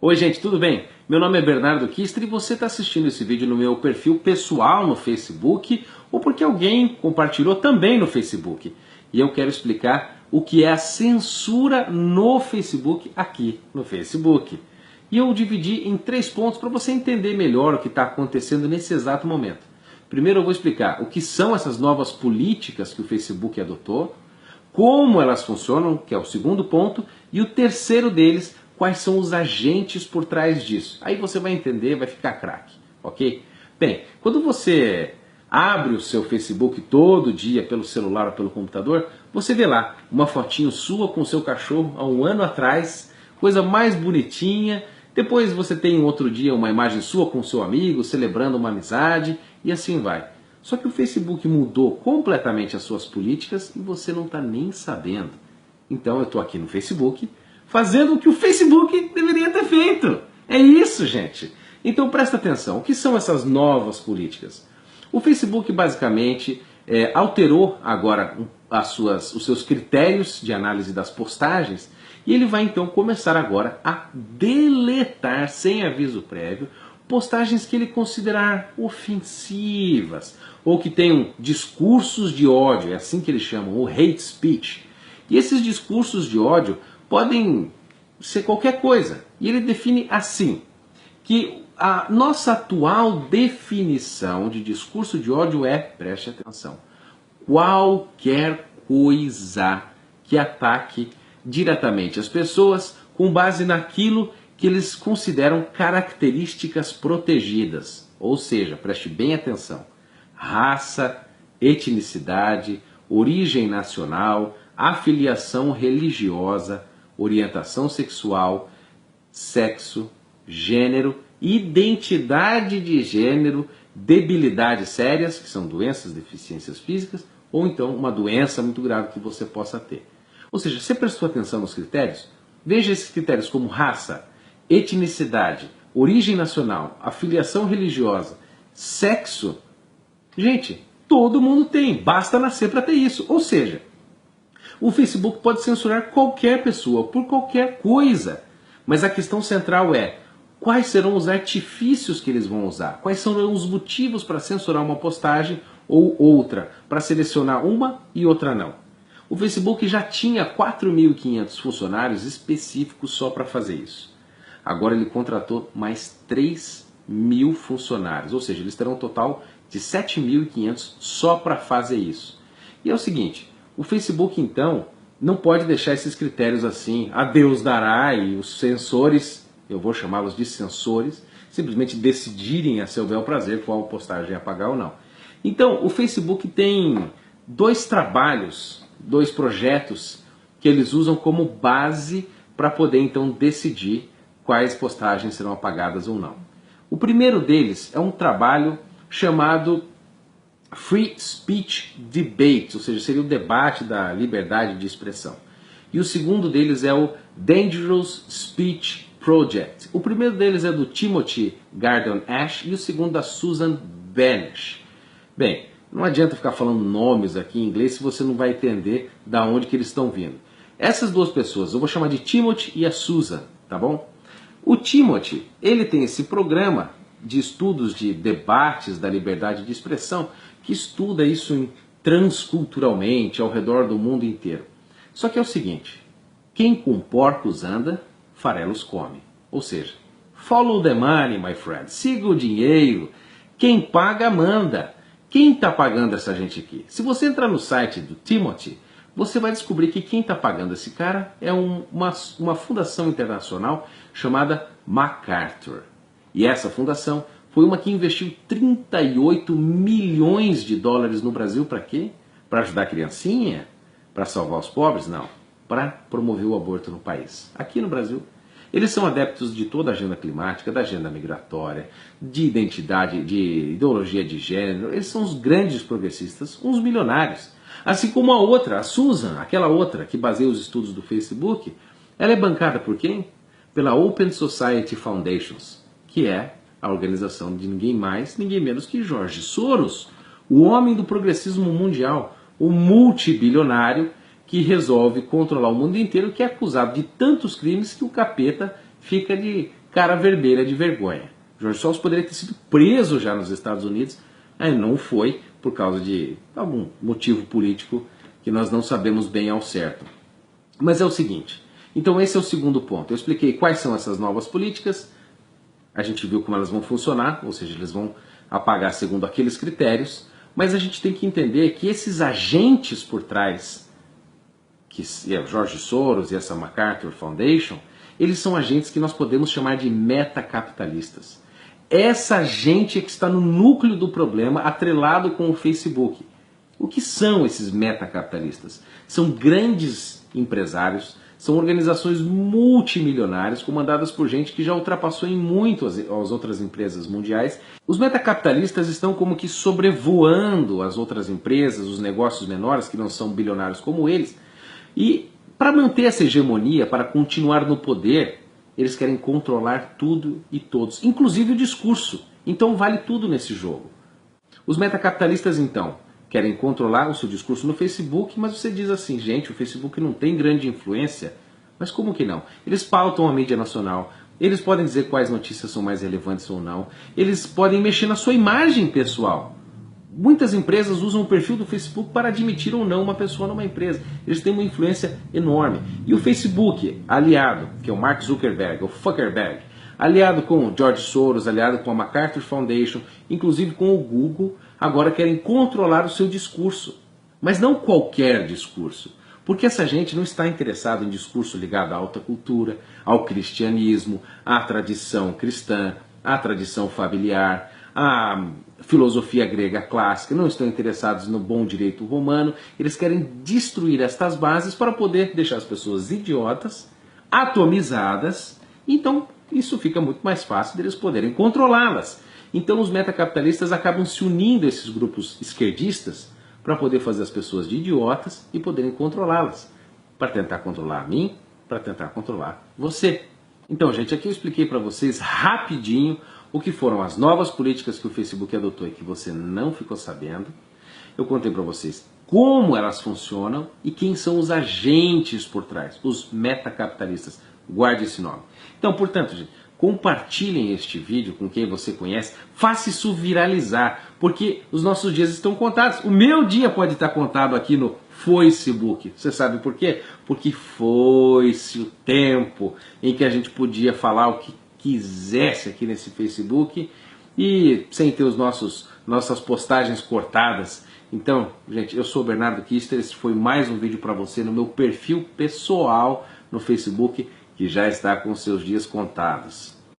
Oi gente, tudo bem? Meu nome é Bernardo Kister e você está assistindo esse vídeo no meu perfil pessoal no Facebook ou porque alguém compartilhou também no Facebook. E eu quero explicar o que é a censura no Facebook aqui no Facebook. E eu dividi em 3 pontos para você entender melhor o que está acontecendo nesse exato momento. Primeiro eu vou explicar o que são essas novas políticas que o Facebook adotou, como elas funcionam, que é o segundo ponto, e o terceiro deles, quais são os agentes por trás disso. Aí você vai entender, vai ficar craque, ok? Bem, quando você abre o seu Facebook todo dia pelo celular ou pelo computador, você vê lá uma fotinho sua com o seu cachorro há um ano atrás, coisa mais bonitinha. Depois você tem outro dia uma imagem sua com o seu amigo, celebrando uma amizade, e assim vai. Só que o Facebook mudou completamente as suas políticas e você não está nem sabendo. Então eu estou aqui no Facebook fazendo o que o Facebook deveria ter feito. É isso, gente. Então presta atenção, o que são essas novas políticas? O Facebook basicamente alterou agora os seus critérios de análise das postagens e ele vai então começar agora a deletar sem aviso prévio postagens que ele considerar ofensivas ou que tenham discursos de ódio, é assim que eles chamam, o hate speech. E esses discursos de ódio podem ser qualquer coisa. E ele define assim, que a nossa atual definição de discurso de ódio é, preste atenção, qualquer coisa que ataque diretamente as pessoas com base naquilo que eles consideram características protegidas. Ou seja, preste bem atenção, raça, etnicidade, origem nacional, afiliação religiosa, orientação sexual, sexo, gênero, identidade de gênero, debilidades sérias, que são doenças, deficiências físicas, ou então uma doença muito grave que você possa ter. Ou seja, você prestou atenção nos critérios? Veja esses critérios como raça, etnicidade, origem nacional, afiliação religiosa, sexo. Gente, todo mundo tem, basta nascer para ter isso. Ou seja, o Facebook pode censurar qualquer pessoa por qualquer coisa. Mas a questão central é, quais serão os artifícios que eles vão usar? Quais serão os motivos para censurar uma postagem ou outra? Para selecionar uma e outra não. O Facebook já tinha 4.500 funcionários específicos só para fazer isso. Agora ele contratou mais 3.000 funcionários, ou seja, eles terão um total de 7.500 só para fazer isso. E é o seguinte, o Facebook então não pode deixar esses critérios assim, a Deus dará, e os censores, eu vou chamá-los de censores, simplesmente decidirem a seu bel prazer qual postagem apagar ou não. Então o Facebook tem dois trabalhos, dois projetos que eles usam como base para poder então decidir quais postagens serão apagadas ou não. O primeiro deles é um trabalho chamado Free Speech Debate, ou seja, seria o debate da liberdade de expressão. E o segundo deles é o Dangerous Speech Project. O primeiro deles é do Timothy Garden Ash e o segundo da Susan Benesch. Bem, não adianta ficar falando nomes aqui em inglês se você não vai entender da onde que eles estão vindo. Essas duas pessoas, eu vou chamar de Timothy e a Susan, tá bom? O Timothy, ele tem esse programa de estudos de debates da liberdade de expressão que estuda isso transculturalmente ao redor do mundo inteiro. Só que é o seguinte, quem com porcos anda, farelos come. Ou seja, follow the money, my friend, siga o dinheiro, quem paga manda. Quem está pagando essa gente aqui? Se você entrar no site do Timothy, você vai descobrir que quem está pagando esse cara é uma fundação internacional chamada MacArthur. E essa fundação foi uma que investiu 38 milhões de dólares no Brasil para quê? Para ajudar a criancinha? Para salvar os pobres? Não. Para promover o aborto no país. Aqui no Brasil. Eles são adeptos de toda a agenda climática, da agenda migratória, de identidade, de ideologia de gênero. Eles são os grandes progressistas, uns milionários. Assim como a outra, a Susan, aquela outra que baseia os estudos do Facebook, ela é bancada por quem? Pela Open Society Foundations, que é a organização de ninguém mais, ninguém menos que George Soros, o homem do progressismo mundial, o multibilionário que resolve controlar o mundo inteiro, que é acusado de tantos crimes que o capeta fica de cara vermelha de vergonha. George Soros poderia ter sido preso já nos Estados Unidos, aí não foi por causa de algum motivo político que nós não sabemos bem ao certo. Mas é o seguinte, então esse é o segundo ponto. Eu expliquei quais são essas novas políticas, a gente viu como elas vão funcionar, ou seja, eles vão apagar segundo aqueles critérios, mas a gente tem que entender que esses agentes por trás, que é o George Soros e essa MacArthur Foundation, eles são agentes que nós podemos chamar de metacapitalistas. Essa gente é que está no núcleo do problema, atrelado com o Facebook. O que são esses metacapitalistas? São grandes empresários, são organizações multimilionárias comandadas por gente que já ultrapassou em muito as outras empresas mundiais. Os metacapitalistas estão como que sobrevoando as outras empresas, os negócios menores que não são bilionários como eles. E para manter essa hegemonia, para continuar no poder, eles querem controlar tudo e todos, inclusive o discurso. Então vale tudo nesse jogo. Os metacapitalistas, então, querem controlar o seu discurso no Facebook, mas você diz assim, gente, o Facebook não tem grande influência. Mas como que não? Eles pautam a mídia nacional, eles podem dizer quais notícias são mais relevantes ou não, eles podem mexer na sua imagem pessoal. Muitas empresas usam o perfil do Facebook para admitir ou não uma pessoa numa empresa. Eles têm uma influência enorme. E o Facebook, aliado, que é o Mark Zuckerberg, o Fuckerberg, aliado com o George Soros, aliado com a MacArthur Foundation, inclusive com o Google, agora querem controlar o seu discurso. Mas não qualquer discurso. Porque essa gente não está interessada em discurso ligado à alta cultura, ao cristianismo, à tradição cristã, à tradição familiar, à filosofia grega clássica, não estão interessados no bom direito romano, eles querem destruir estas bases para poder deixar as pessoas idiotas, atomizadas, então isso fica muito mais fácil deles poderem controlá-las. Então os metacapitalistas acabam se unindo a esses grupos esquerdistas para poder fazer as pessoas de idiotas e poderem controlá-las, para tentar controlar a mim, para tentar controlar você. Então, gente, aqui eu expliquei para vocês rapidinho o que foram as novas políticas que o Facebook adotou e que você não ficou sabendo. Eu contei para vocês como elas funcionam e quem são os agentes por trás, os metacapitalistas. Guarde esse nome. Então, portanto, gente, compartilhem este vídeo com quem você conhece, faça isso viralizar, porque os nossos dias estão contados. O meu dia pode estar contado aqui no Facebook. Você sabe por quê? Porque foi-se o tempo em que a gente podia falar o que quisesse aqui nesse Facebook e sem ter nossas postagens cortadas. Então, gente, eu sou o Bernardo Kister, esse foi mais um vídeo para você no meu perfil pessoal no Facebook, que já está com seus dias contados.